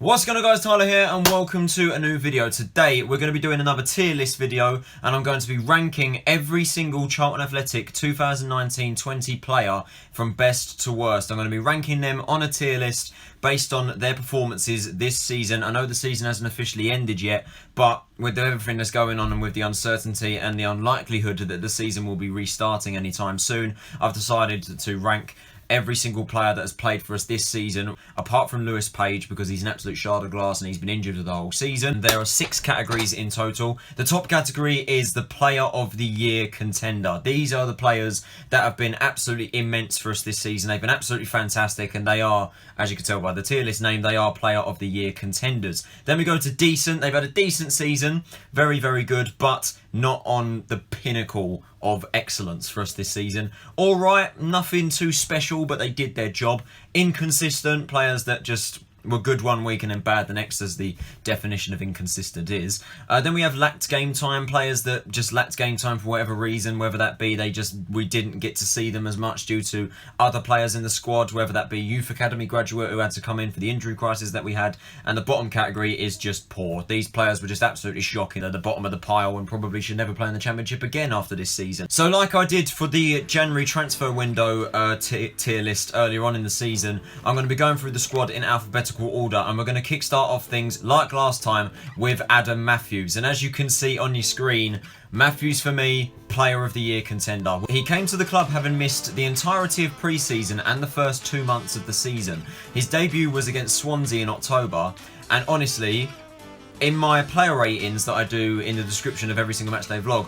What's going on guys, Tyler here and welcome to a new video. Today we're going to be doing another tier list video and I'm going to be ranking every single Charlton Athletic 2019-20 player from best to worst. I'm going to be ranking them on a tier list based on their performances this season. I know the season hasn't officially ended yet, but with everything that's going on and with the uncertainty and the unlikelihood that the season will be restarting anytime soon, I've decided to rank every single player that has played for us this season, apart from Lewis Page, because he's an absolute shard of glass and he's been injured for the whole season. There are 6 categories in total. The top category is the Player of the Year contender. These are the players that have been absolutely immense for us this season. They've been absolutely fantastic and they are, as you can tell by the tier list name, they are Player of the Year contenders. Then we go to decent. They've had a decent season, very, very good, but not on the pinnacle of excellence for us this season. All right, nothing too special, but they did their job. Inconsistent players that just were good one week and then bad the next, as the definition of inconsistent is. Then we have lacked game time, players that just lacked game time for whatever reason, whether that be we didn't get to see them as much due to other players in the squad, whether that be youth academy graduate who had to come in for the injury crisis that we had. And the bottom category is just poor. These players were just absolutely shocking at the bottom of the pile and probably should never play in the Championship again after this season. So like I did for the January transfer window tier list earlier on in the season, I'm going to be going through the squad in alphabetical order and we're going to kickstart off things like last time with Aidan Magee. And as you can see on your screen, Matthews for me, Player of the Year contender. He came to the club having missed the entirety of pre-season and the first 2 months of the season. His debut was against Swansea in October, and honestly, in my player ratings that I do in the description of every single matchday vlog,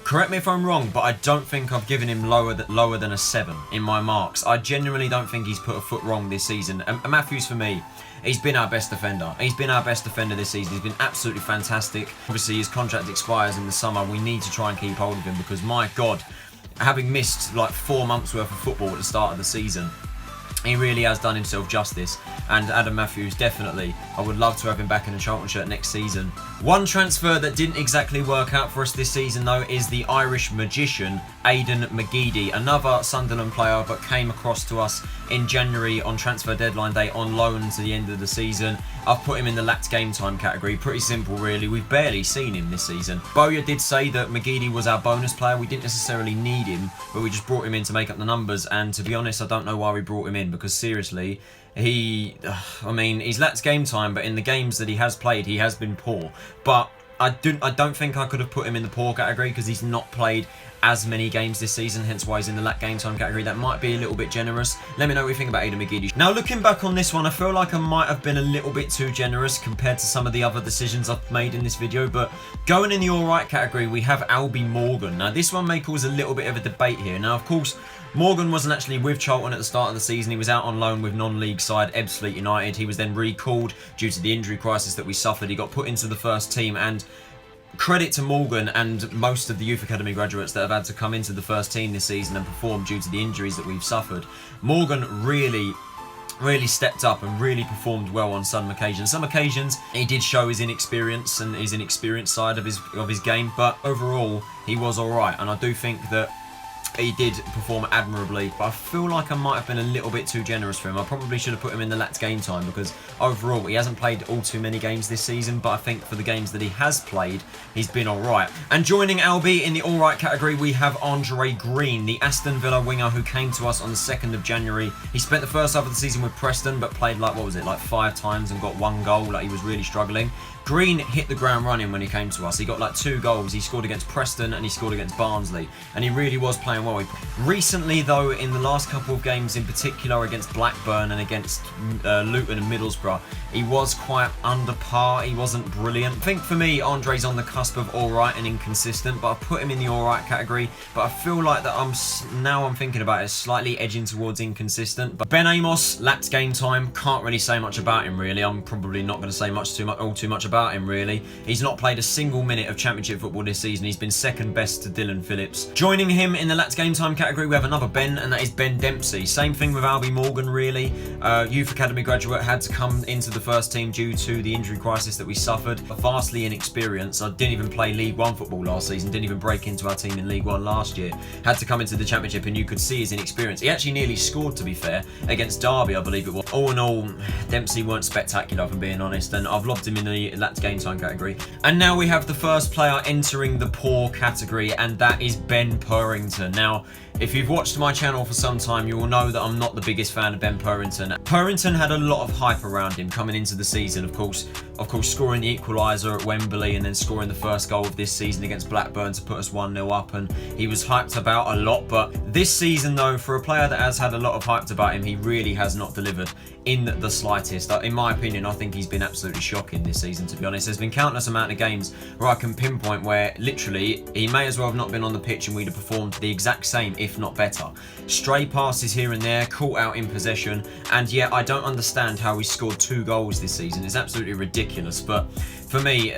correct me if I'm wrong, but I don't think I've given him lower than a 7 in my marks. I genuinely don't think he's put a foot wrong this season. And Matthews for me, he's been our best defender. He's been our best defender this season. He's been absolutely fantastic. Obviously, his contract expires in the summer. We need to try and keep hold of him because, my God, having missed like 4 months worth of football at the start of the season, he really has done himself justice. And Aidan Magee, definitely, I would love to have him back in a Charlton shirt next season. One transfer that didn't exactly work out for us this season, though, is the Irish magician, Aidan Magee, another Sunderland player, but came across to us in January on transfer deadline day on loan to the end of the season. I've put him in the lacked game time category. Pretty simple, really. We've barely seen him this season. Maja did say that Magee was our bonus player. We didn't necessarily need him, but we just brought him in to make up the numbers. And to be honest, I don't know why we brought him in, because seriously, he's lacked game time, but in the games that he has played, he has been poor. But I don't think I could have put him in the poor category because he's not played as many games this season, hence why he's in the lack game time category. That might be a little bit generous. Let me know what you think about Aidan Magee. Now, looking back on this one, I feel like I might have been a little bit too generous compared to some of the other decisions I've made in this video, but going in the alright category, we have Albie Morgan. Now, this one may cause a little bit of a debate here. Now, of course, Morgan wasn't actually with Charlton at the start of the season. He was out on loan with non-league side Ebbsfleet United. He was then recalled due to the injury crisis that we suffered. He got put into the first team, and credit to Morgan and most of the youth academy graduates that have had to come into the first team this season and perform due to the injuries that we've suffered. Morgan really stepped up and really performed well on some occasions. Some occasions he did show his inexperience and his inexperienced side of his game, but overall he was alright, and I do think that he did perform admirably, but I feel like I might have been a little bit too generous for him. I probably should have put him in the lacked game time because overall he hasn't played all too many games this season, but I think for the games that he has played, he's been alright. And joining Albie in the alright category, we have Andre Green, the Aston Villa winger who came to us on the 2nd of January. He spent the first half of the season with Preston, but played like 5 times and got 1 goal. Like, he was really struggling. Green hit the ground running when he came to us. He got like 2 goals. He scored against Preston and he scored against Barnsley, and he really was playing well. Recently, though, in the last couple of games, in particular against Blackburn and against Luton and Middlesbrough, he was quite under par. He wasn't brilliant. I think for me, Andre's on the cusp of alright and inconsistent, but I put him in the alright category. But I feel like that I'm thinking about it, slightly edging towards inconsistent. But Ben Amos lacked game time. Can't really say much about him, really. I'm probably not going to say too much about him, really. He's not played a single minute of Championship football this season. He's been second best to Dylan Phillips. Joining him in the lacked game time category, we have another Ben, and that is Ben Dempsey. Same thing with Albie Morgan, really. Youth Academy graduate, had to come into the first team due to the injury crisis that we suffered. Vastly inexperienced. I didn't even play League One football last season, didn't even break into our team in League One last year. Had to come into the Championship, and you could see his inexperience. He actually nearly scored, to be fair, against Derby, I believe it was. All in all, Dempsey weren't spectacular, if I'm being honest, and I've lobbed him in the That's Game Time category. And now we have the first player entering the poor category, and that is Ben Purrington. Now, if you've watched my channel for some time, you will know that I'm not the biggest fan of Ben Purrington. Purrington had a lot of hype around him coming into the season, of course scoring the equaliser at Wembley and then scoring the first goal of this season against Blackburn to put us 1-0 up, and he was hyped about a lot. But this season though, for a player that has had a lot of hyped about him, he really has not delivered in the slightest. In my opinion, I think he's been absolutely shocking this season, to be honest. There's been countless amount of games where I can pinpoint where literally he may as well have not been on the pitch and we'd have performed the exact same, if not better. Stray passes here and there, caught out in possession, and yet I don't understand how he scored 2 goals this season. It's absolutely ridiculous. But for me,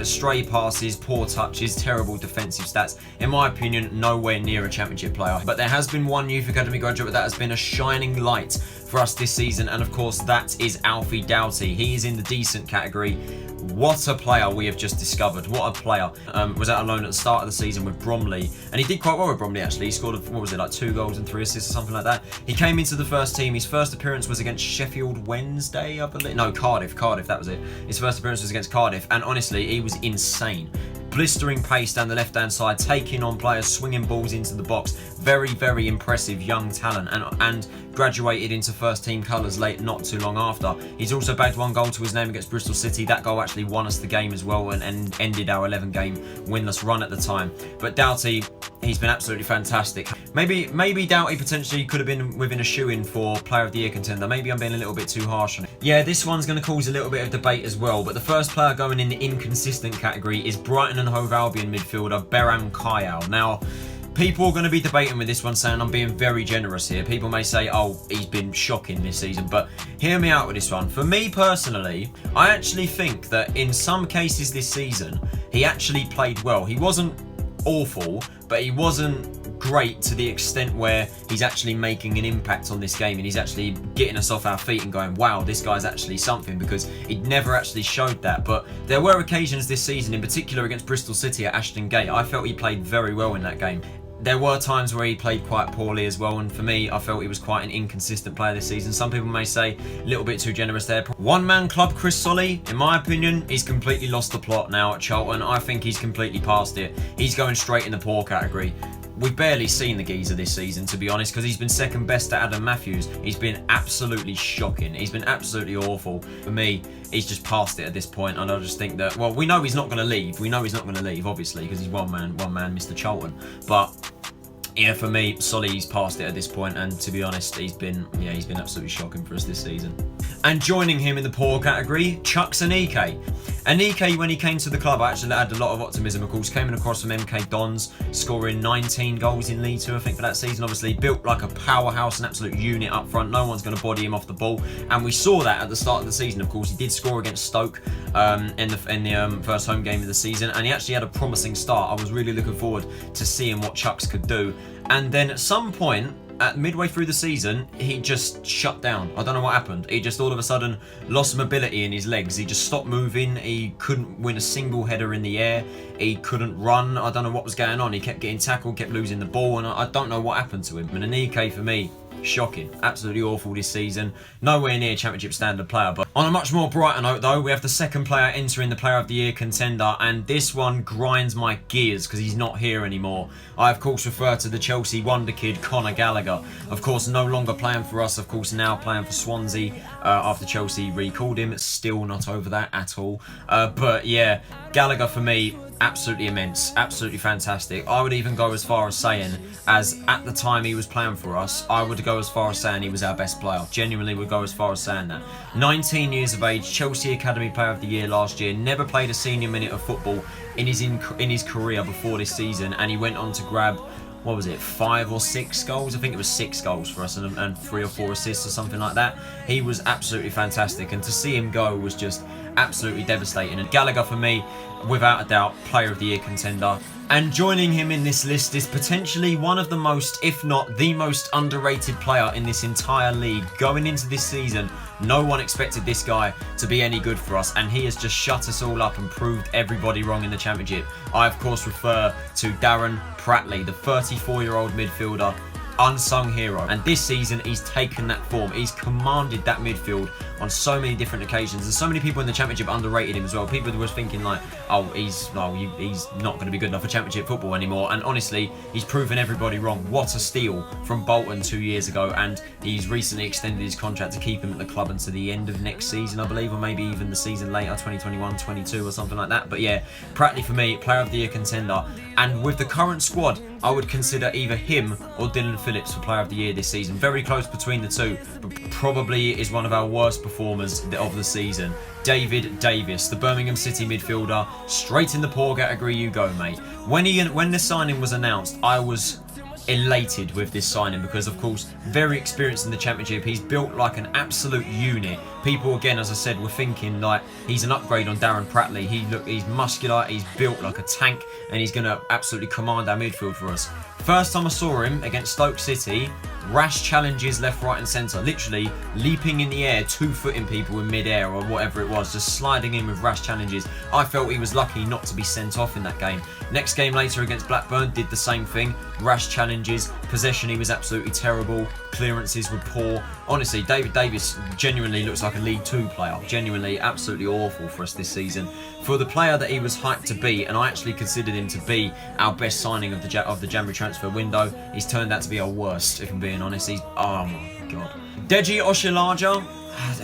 stray passes, poor touches, terrible defensive stats. In my opinion, nowhere near a Championship player. But there has been one Youth Academy graduate that has been a shining light for us this season, and of course that is Alfie Doughty. He is in the decent category. What a player we have just discovered. What a player. Was out alone at the start of the season with Bromley, and he did quite well with Bromley actually. He scored, what was it, like 2 goals and 3 assists or something like that. He came into the first team. His first appearance was against Sheffield Wednesday, I believe. No, Cardiff, that was it. His first appearance was against Cardiff, and honestly, he was insane. Blistering pace down the left-hand side, taking on players, swinging balls into the box. Very, very impressive young talent, and graduated into first-team colours not too long after. He's also bagged 1 goal to his name against Bristol City. That goal actually won us the game as well and ended our 11-game winless run at the time. But Doughty, he's been absolutely fantastic. Maybe Doughty potentially could have been within a shoe-in for Player of the Year contender. Maybe I'm being a little bit too harsh on it. Yeah, this one's going to cause a little bit of debate as well, but the first player going in the inconsistent category is Brighton and Hove Albion midfielder Beram Kayal. Now, people are going to be debating with this one, saying I'm being very generous here. People may say, oh, he's been shocking this season, but hear me out with this one. For me personally, I actually think that in some cases this season, he actually played well. He wasn't awful, but he wasn't great to the extent where he's actually making an impact on this game and he's actually getting us off our feet and going, wow, this guy's actually something, because he never actually showed that. But there were occasions this season, in particular against Bristol City at Ashton Gate, I felt he played very well in that game. There were times where he played quite poorly as well, and for me, I felt he was quite an inconsistent player this season. Some people may say a little bit too generous there. One-man club Chris Solly, in my opinion, he's completely lost the plot now at Charlton. I think he's completely past it. He's going straight in the poor category. We've barely seen the geezer this season, to be honest, because he's been second best to Adam Matthews. He's been absolutely shocking. He's been absolutely awful. For me, he's just past it at this point, and I just think that, well, we know he's not going to leave. We know he's not going to leave, obviously, because he's one man, Mr. Charlton. But yeah, for me, Solly's past it at this point, and to be honest, he's been absolutely shocking for us this season. And joining him in the poor category, Chuks Aneke. Aneke, when he came to the club, I actually had a lot of optimism, of course. Came across from MK Dons, scoring 19 goals in League Two, I think, for that season. Obviously, built like a powerhouse, an absolute unit up front. No one's going to body him off the ball. And we saw that at the start of the season, of course. He did score against Stoke in the first home game of the season. And he actually had a promising start. I was really looking forward to seeing what Chuks could do. And then at some point, at midway through the season, he just shut down. I don't know what happened. He just all of a sudden lost mobility in his legs. He just stopped moving. He couldn't win a single header in the air. He couldn't run. I don't know what was going on. He kept getting tackled, kept losing the ball, and I don't know what happened to him. And Aneke, for me, shocking. Absolutely awful this season. Nowhere near Championship standard player. But on a much more brighter note though, we have the second player entering the Player of the Year contender, and this one grinds my gears because he's not here anymore. I of course refer to the Chelsea wonder kid Conor Gallagher. Of course no longer playing for us, of course now playing for Swansea after Chelsea recalled him. Still not over that at all. But yeah, Gallagher for me, absolutely immense, absolutely fantastic. I would even go as far as saying, as at the time he was playing for us, I would go as far as saying he was our best player. Genuinely would go as far as saying that. 19 years of age, Chelsea Academy Player of the Year last year, never played a senior minute of football in his career before this season, and he went on to grab, what was it, 5 or 6 goals? I think it was 6 goals for us and 3 or 4 assists or something like that. He was absolutely fantastic, and to see him go was just absolutely devastating. And Gallagher, for me, without a doubt, Player of the Year contender. And joining him in this list is potentially one of the most, if not the most underrated player in this entire league. Going into this season, no one expected this guy to be any good for us, and he has just shut us all up and proved everybody wrong in the Championship. I, of course, refer to Deron Pratley, the 34-year-old midfielder, unsung hero, and this season he's taken that form. He's commanded that midfield on so many different occasions, and so many people in the Championship underrated him as well. People were thinking like, oh, he's not going to be good enough for Championship football anymore, and honestly, he's proven everybody wrong. What a steal from Bolton 2 years ago, and he's recently extended his contract to keep him at the club until the end of next season, I believe, or maybe even the season later, 2021-22 or something like that. But yeah, Pratley for me, Player of the Year contender, and with the current squad, I would consider either him or Dylan Phillips for Player of the Year this season. Very close between the two, but probably is one of our worst performers of the season. David Davis, the Birmingham City midfielder, straight in the poor category you go, mate. When the signing was announced, I was elated with this signing because, of course, very experienced in the Championship. He's built like an absolute unit. People, again, as I said, were thinking like he's an upgrade on Deron Pratley. He's muscular, he's built like a tank, and he's going to absolutely command our midfield for us. First time I saw him against Stoke City, rash challenges left, right and centre, literally leaping in the air, 2-footing people in mid-air or whatever it was, just sliding in with rash challenges. I felt he was lucky not to be sent off in that game. Next game later against Blackburn, did the same thing, rash challenges, possession he was absolutely terrible, clearances were poor. Honestly, David Davis genuinely looks like a League 2 player, genuinely absolutely awful for us this season. For the player that he was hyped to be, and I actually considered him to be our best signing of the January transfer window, he's turned out to be our worst, if I'm being honest. Oh my god. Deji Shailaja,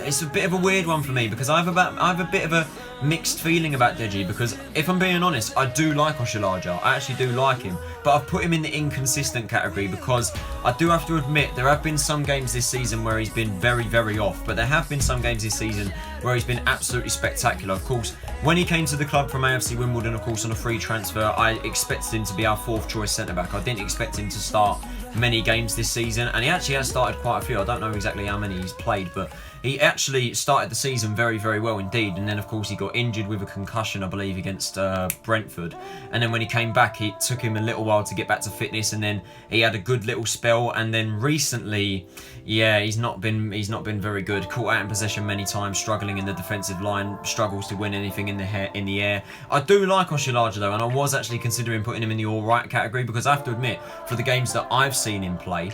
it's a bit of a weird one for me because I have a bit of a mixed feeling about Deji, because if I'm being honest, I do like Shailaja. I actually do like him, but I've put him in the inconsistent category because I do have to admit there have been some games this season where he's been very, very off, but there have been some games this season where he's been absolutely spectacular. Of course, when he came to the club from AFC Wimbledon, of course, on a free transfer, I expected him to be our 4th choice centre-back. I didn't expect him to start many games this season, and he actually has started quite a few. I don't know exactly how many he's played, but he actually started the season very, very well indeed. And then, of course, he got injured with a concussion, I believe, against Brentford. And then when he came back, it took him a little while to get back to fitness. And then he had a good little spell. And then recently, yeah, he's not been very good. Caught out in possession many times, struggling in the defensive line, struggles to win anything in the air. I do like Shailaja though, and I was actually considering putting him in the all right category because I have to admit, for the games that I've seen him play,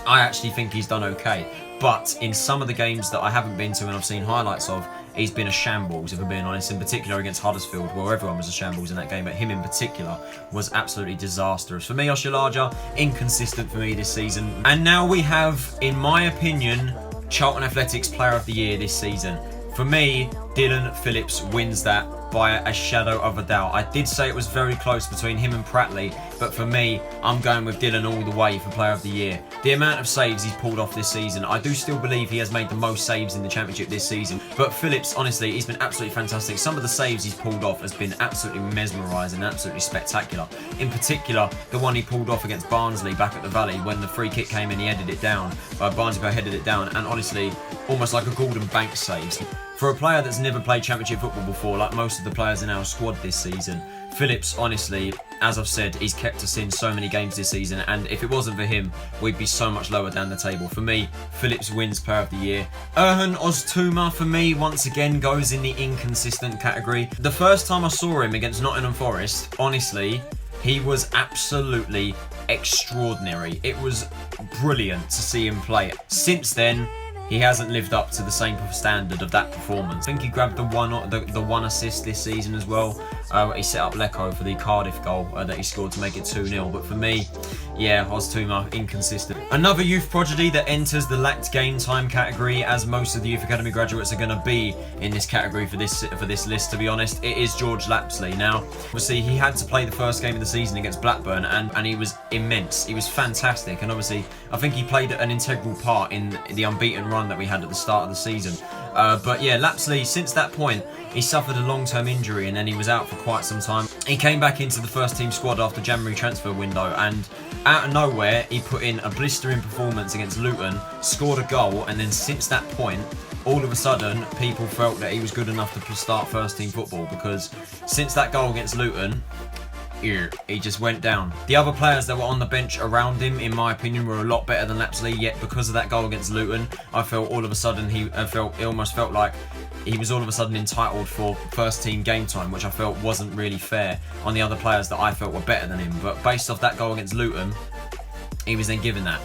I actually think he's done okay. But in some of the games that I haven't been to and I've seen highlights of, he's been a shambles, if I'm being honest. In particular against Huddersfield, where everyone was a shambles in that game, but him in particular was absolutely disastrous. For me, Shailaja, inconsistent for me this season. And now we have, in my opinion, Charlton Athletics Player of the Year this season. For me, Dylan Phillips wins that by a shadow of a doubt. I did say it was very close between him and Pratley, but for me, I'm going with Dylan all the way for Player of the Year. The amount of saves he's pulled off this season, I do still believe he has made the most saves in the Championship this season. But Phillips, honestly, he's been absolutely fantastic. Some of the saves he's pulled off has been absolutely mesmerising, absolutely spectacular. In particular, the one he pulled off against Barnsley back at the Valley when the free kick came in, he headed it down. Barnsley headed it down, and honestly, almost like a Gordon Banks save. For a player that's never played Championship football before, like most of the players in our squad this season, Phillips, honestly, as I've said, he's kept us in so many games this season, and if it wasn't for him, we'd be so much lower down the table. For me, Phillips wins Player of the Year. Erhan Oztumer, for me, once again, goes in the inconsistent category. The first time I saw him against Nottingham Forest, honestly, he was absolutely extraordinary. It was brilliant to see him play. Since then, he hasn't lived up to the same standard of that performance. I think he grabbed the one assist this season as well. He set up Lecco for the Cardiff goal that he scored to make it 2-0. But for me, yeah, Oztumer, inconsistent. Another youth prodigy that enters the lacked game time category, as most of the Youth Academy graduates are going to be in this category for this list, to be honest. It is George Lapsley. Now, obviously, he had to play the first game of the season against Blackburn, and he was immense. He was fantastic. And obviously, I think he played an integral part in the unbeaten run that we had at the start of the season. But yeah, Lapsley, since that point, he suffered a long-term injury and then he was out for quite some time. He came back into the first team squad after January transfer window, and out of nowhere, he put in a blistering performance against Luton, scored a goal, and then since that point, all of a sudden people felt that he was good enough to start first team football, because since that goal against Luton, he just went down. The other players that were on the bench around him, in my opinion, were a lot better than Lapsley, yet because of that goal against Luton, I felt all of a sudden it almost felt like he was all of a sudden entitled for first team game time, which I felt wasn't really fair on the other players that I felt were better than him. But based off that goal against Luton, he was then given that.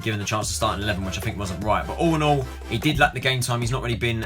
Given the chance to start in 11, which I think wasn't right. But all in all, he did lack the game time. He's not really been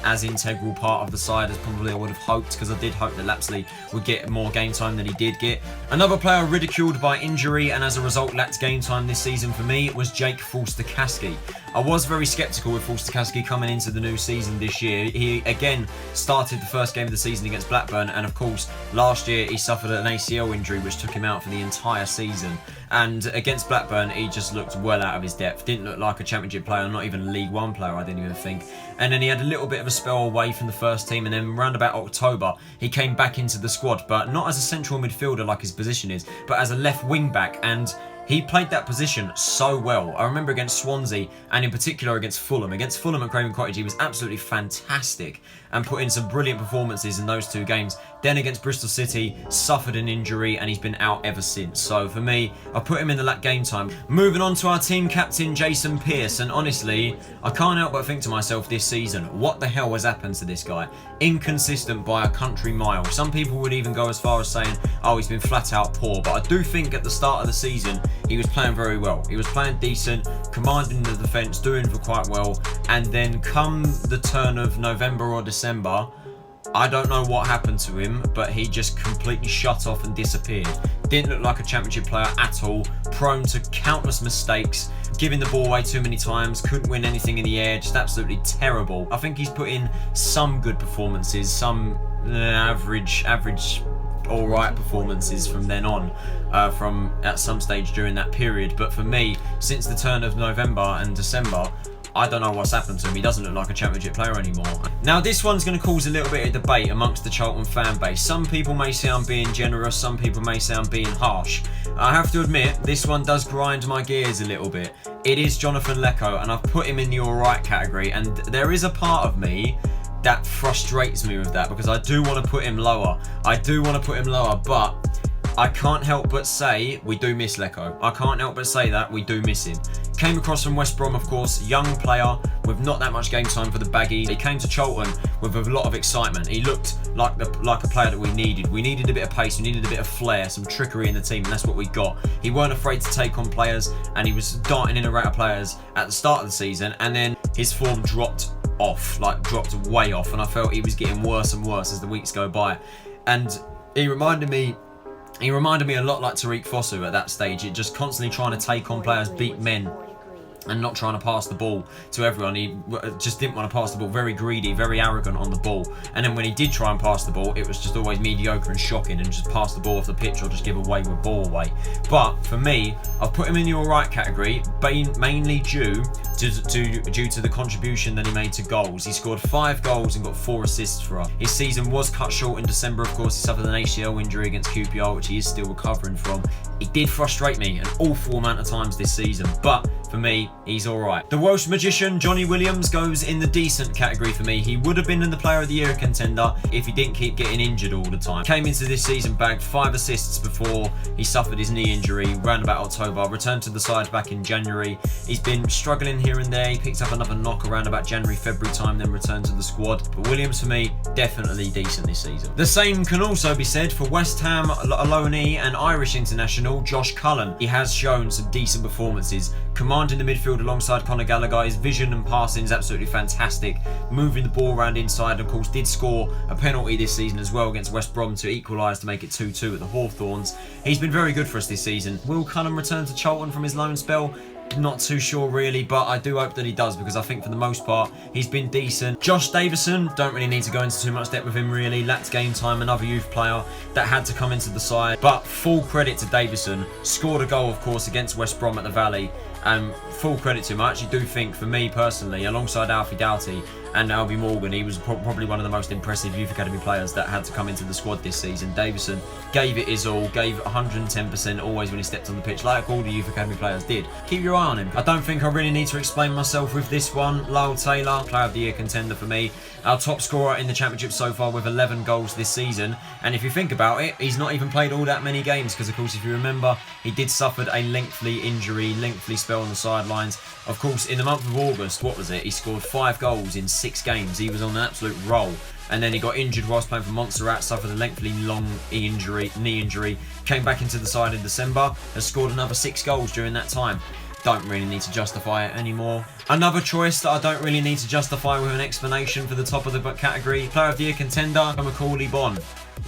as integral part of the side as probably I would have hoped, because I did hope that Lapsley would get more game time than he did get. Another player ridiculed by injury and as a result lacked game time this season for me was Jake Stankowski. I was very sceptical with Stankowski coming into the new season this year. He again started the first game of the season against Blackburn, and of course last year he suffered an ACL injury which took him out for the entire season. And against Blackburn, he just looked well out of his depth. Didn't look like a Championship player, not even a League One player, I didn't even think. And then he had a little bit of a spell away from the first team, and then around about October, he came back into the squad, but not as a central midfielder like his position is, but as a left wing back, and he played that position so well. I remember against Swansea, and in particular against Fulham. Against Fulham at Craven Cottage, he was absolutely fantastic and put in some brilliant performances in those two games. Then against Bristol City, suffered an injury and he's been out ever since. So for me, I put him in the lack game time. Moving on to our team captain, Jason Pearce. And honestly, I can't help but think to myself this season, what the hell has happened to this guy? Inconsistent by a country mile. Some people would even go as far as saying, oh, he's been flat out poor. But I do think at the start of the season, he was playing very well. He was playing decent, commanding the defence, doing quite well. And then come the turn of November or December, I don't know what happened to him, but he just completely shut off and disappeared. Didn't look like a Championship player at all, prone to countless mistakes, giving the ball away too many times, couldn't win anything in the air, just absolutely terrible. I think he's put in some good performances, some average alright performances from then on, from at some stage during that period. But for me, since the turn of November and December, I don't know what's happened to him. He doesn't look like a Championship player anymore. Now, this one's going to cause a little bit of debate amongst the Charlton fan base. Some people may say I'm being generous, some people may say I'm being harsh. I have to admit, this one does grind my gears a little bit. It is Jonathan Lecco, and I've put him in the alright category, and there is a part of me that frustrates me with that, because I do want to put him lower. But I can't help but say we do miss Lecco. I can't help but say that we do miss him. Came across from West Brom, of course, young player with not that much game time for the Baggies. He came to Charlton with a lot of excitement. He looked like a player that we needed. We needed a bit of pace, we needed a bit of flair, some trickery in the team, and that's what we got. He weren't afraid to take on players, and he was darting in and out of players at the start of the season, and then his form dropped way off, and I felt he was getting worse and worse as the weeks go by. And he reminded me a lot like Tariq Fosu at that stage. It just constantly trying to take on players, beat men, and not trying to pass the ball to everyone. He just didn't want to pass the ball. Very greedy, very arrogant on the ball. And then when he did try and pass the ball, it was just always mediocre and shocking, and just pass the ball off the pitch or just give away with ball away. But for me, I've put him in the alright category, mainly due to the contribution that he made to goals. He scored 5 goals and got 4 assists for us. His season was cut short in December, of course. He suffered an ACL injury against QPR, which he is still recovering from. He did frustrate me an awful amount of times this season, but for me, he's alright. The Welsh magician, Johnny Williams, goes in the decent category for me. He would have been in the Player of the Year contender if he didn't keep getting injured all the time. Came into this season, bagged 5 assists before he suffered his knee injury round about October. Returned to the side back in January. He's been struggling here and there. He picked up another knock around about January, February time, then returned to the squad. But Williams, for me, definitely decent this season. The same can also be said for West Ham loanee and Irish international Josh Cullen. He has shown some decent performances, commanding the midfield alongside Conor Gallagher. His vision and passing is absolutely fantastic, moving the ball around inside. Of course, did score a penalty this season as well against West Brom to equalise to make it 2-2 at the Hawthorns. He's been very good for us this season. Will Cullen return to Charlton from his loan spell? Not too sure really, but I do hope that he does, because I think for the most part he's been decent. Josh Davison, don't really need to go into too much depth with him really. Lacked game time, another youth player that had to come into the side, but full credit to Davison. Scored a goal, of course, against West Brom at the Valley. Full credit to him. I actually do think, for me personally, alongside Alfie Doughty and Albie Morgan. He was probably one of the most impressive youth academy players that had to come into the squad this season. Davison gave it his all, gave 110% always when he stepped on the pitch, like all the youth academy players did. Keep your eye on him. I don't think I really need to explain myself with this one. Lyle Taylor, Player of the Year contender for me. Our top scorer in the championship so far with 11 goals this season. And if you think about it, he's not even played all that many games because, of course, if you remember, he did suffer a lengthy injury, lengthy spell on the sidelines. Of course, in the month of August, what was it? He scored 5 goals in 6 games. He was on an absolute roll. And then he got injured whilst playing for Montserrat, suffered a lengthy long knee injury, came back into the side in December, has scored another 6 goals during that time. Don't really need to justify it anymore. Another choice that I don't really need to justify with an explanation for the top of the category, Player of the Year contender, Callum Bond.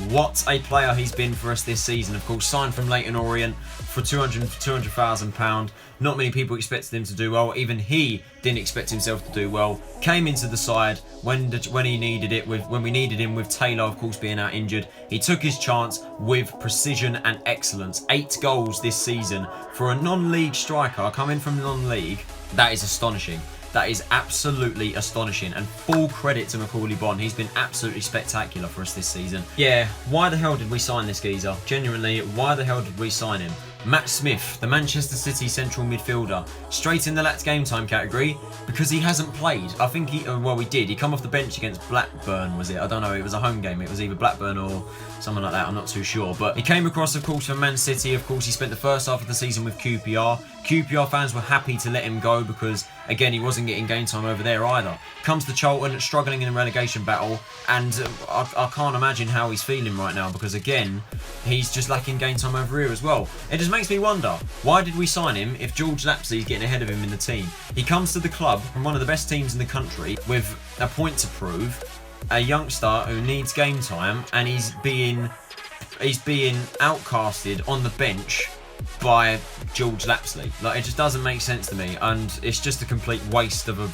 What a player he's been for us this season. Of course, signed from Leyton Orient for £200,000. Not many people expected him to do well. Even he didn't expect himself to do well. Came into the side when he needed it, when we needed him, with Taylor, of course, being out injured. He took his chance with precision and excellence. 8 goals this season for a non-league striker coming from non-league. That is astonishing. That is absolutely astonishing, and full credit to Callum Bond. He's been absolutely spectacular for us this season. Yeah, why the hell did we sign this geezer? Genuinely, why the hell did we sign him? Matt Smith, the Manchester City central midfielder, straight in the lads game time category because he hasn't played. I think he did. He come off the bench against Blackburn, was it? I don't know. It was a home game. It was either Blackburn or someone like that. I'm not too sure. But he came across, of course, from Man City. Of course, he spent the first half of the season with QPR. QPR fans were happy to let him go because, again, he wasn't getting game time over there either. Comes to Charlton, struggling in a relegation battle, and I can't imagine how he's feeling right now because, again, he's just lacking game time over here as well. It just makes me wonder, why did we sign him if George Lapsley's getting ahead of him in the team? He comes to the club from one of the best teams in the country with a point to prove, a youngster who needs game time, and he's being outcasted on the bench by George Lapsley. Like, it just doesn't make sense to me, and it's just a complete waste of a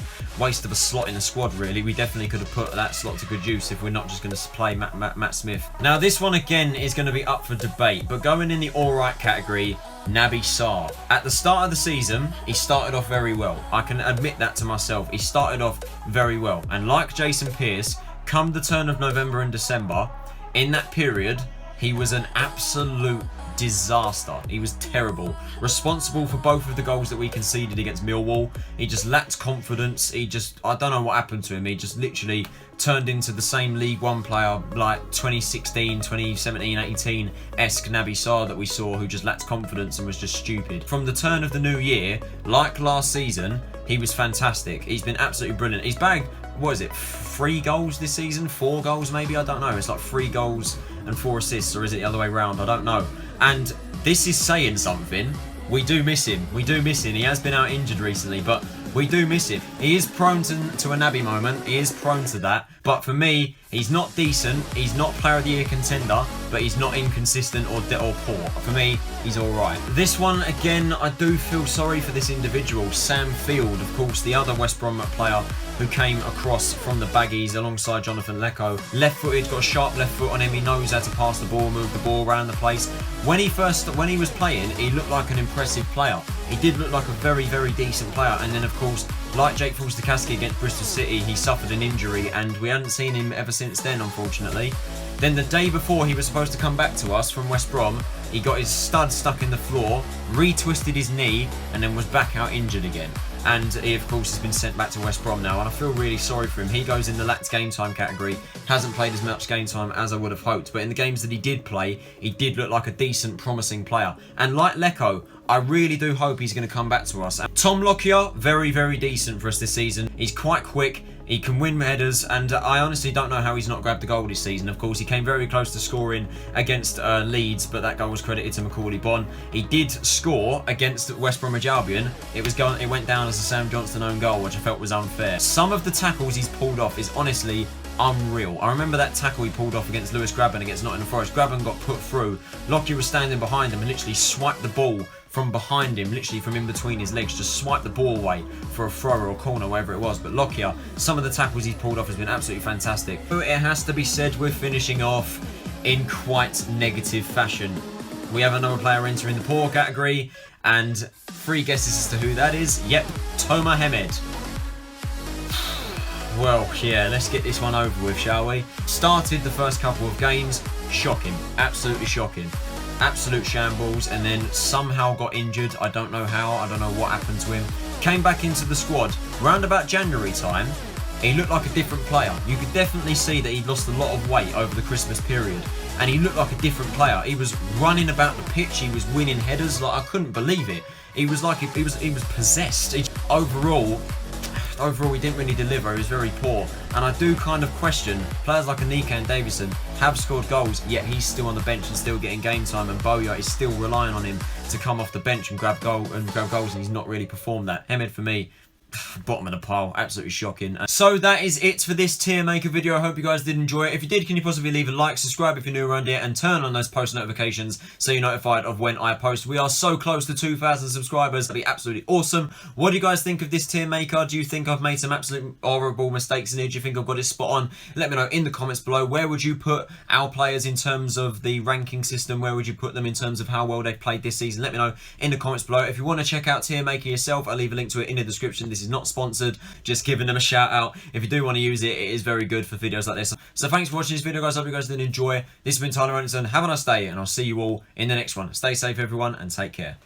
slot in the squad, really. We definitely could have put that slot to good use if we're not just going to play Matt Smith. Now, this one again is going to be up for debate, but going in the alright category, Naby Sarr. At the start of the season, he started off very well. I can admit that to myself. He started off very well, and like Jason Pearce, come the turn of November and December, in that period, he was an absolute disaster. He was terrible. Responsible for both of the goals that we conceded against Millwall. He just lacked confidence. I don't know what happened to him. He just literally turned into the same League One player like 2016, 2017, 18-esque Naby Sarr that we saw, who just lacked confidence and was just stupid. From the turn of the new year, like last season, he was fantastic. He's been absolutely brilliant. He's bagged, what is it, 3 goals this season? 4 goals maybe? I don't know. It's like 3 goals and 4 assists, or is it the other way around? I don't know. And this is saying something. We do miss him. We do miss him. He has been out injured recently, but we do miss him. He is prone to a Naby moment. He is prone to that. But for me, he's not decent. He's not Player of the Year contender, but he's not inconsistent or poor. For me, he's all right. This one, again, I do feel sorry for this individual. Sam Field, of course, the other West Brom player who came across from the Baggies alongside Jonathan Lecco. Left-footed, got a sharp left foot on him. He knows how to pass the ball, move the ball around the place. When he was playing, he looked like an impressive player. He did look like a very, very decent player. And then, of course, like Jake Stankowski against Bristol City, he suffered an injury, and we hadn't seen him ever since then, unfortunately. Then the day before he was supposed to come back to us from West Brom, he got his stud stuck in the floor, retwisted his knee, and then was back out injured again. And he, of course, has been sent back to West Brom now, and I feel really sorry for him. He goes in the lax game time category, hasn't played as much game time as I would have hoped, but in the games that he did play, he did look like a decent, promising player. And like Lecco, I really do hope he's going to come back to us. Tom Lockyer, very, very decent for us this season. He's quite quick. He can win headers, and I honestly don't know how he's not grabbed the goal this season. Of course, he came very close to scoring against Leeds, but that goal was credited to Callum Bond. He did score against West Bromwich Albion. It went down as a Sam Johnston own goal, which I felt was unfair. Some of the tackles he's pulled off is honestly unreal. I remember that tackle he pulled off against Lewis Grabban against Nottingham Forest. Grabban got put through. Lockyer was standing behind him and literally swiped the ball from behind him, literally from in between his legs, just swiped the ball away for a throw or a corner, wherever it was. But Lockyer, some of the tackles he's pulled off has been absolutely fantastic. It has to be said, we're finishing off in quite negative fashion. We have another player entering the poor category, and 3 guesses as to who that is. Yep, Toma Hemed. Well, yeah, let's get this one over with, shall we? Started the first couple of games, shocking, absolutely shocking. Absolute shambles, and then somehow got injured. I don't know how, I don't know what happened to him. Came back into the squad. Round about January time, he looked like a different player. You could definitely see that he'd lost a lot of weight over the Christmas period. And he looked like a different player. He was running about the pitch, he was winning headers, like I couldn't believe it. He was like, he was possessed. Overall, he didn't really deliver. He was very poor. And I do kind of question players like Anika and Davison have scored goals, yet he's still on the bench and still getting game time, and Boya is still relying on him to come off the bench and grab goals, and he's not really performed that. Hemed for me, bottom of the pile, absolutely shocking. So that is it for this tier maker video. I hope you guys did enjoy it. If you did, can you possibly leave a like, subscribe if you're new around here, and turn on those post notifications so you're notified of when I post. We are so close to 2,000 subscribers. That'd be absolutely awesome. What do you guys think of this tier maker? Do you think I've made some absolute horrible mistakes in it? Do you think I've got it spot on? Let me know in the comments below. Where would you put our players in terms of the ranking system? Where would you put them in terms of how well they've played this season? Let me know in the comments below. If you want to check out tier maker yourself, I'll leave a link to it in the description. This is not sponsored, just giving them a shout out. If you do want to use it, it is very good for videos like this. So thanks for watching this video, guys. I hope you guys did enjoy. This has been Tyler Anderson. Have a nice day, and I'll see you all in the next one. Stay safe, everyone, and take care.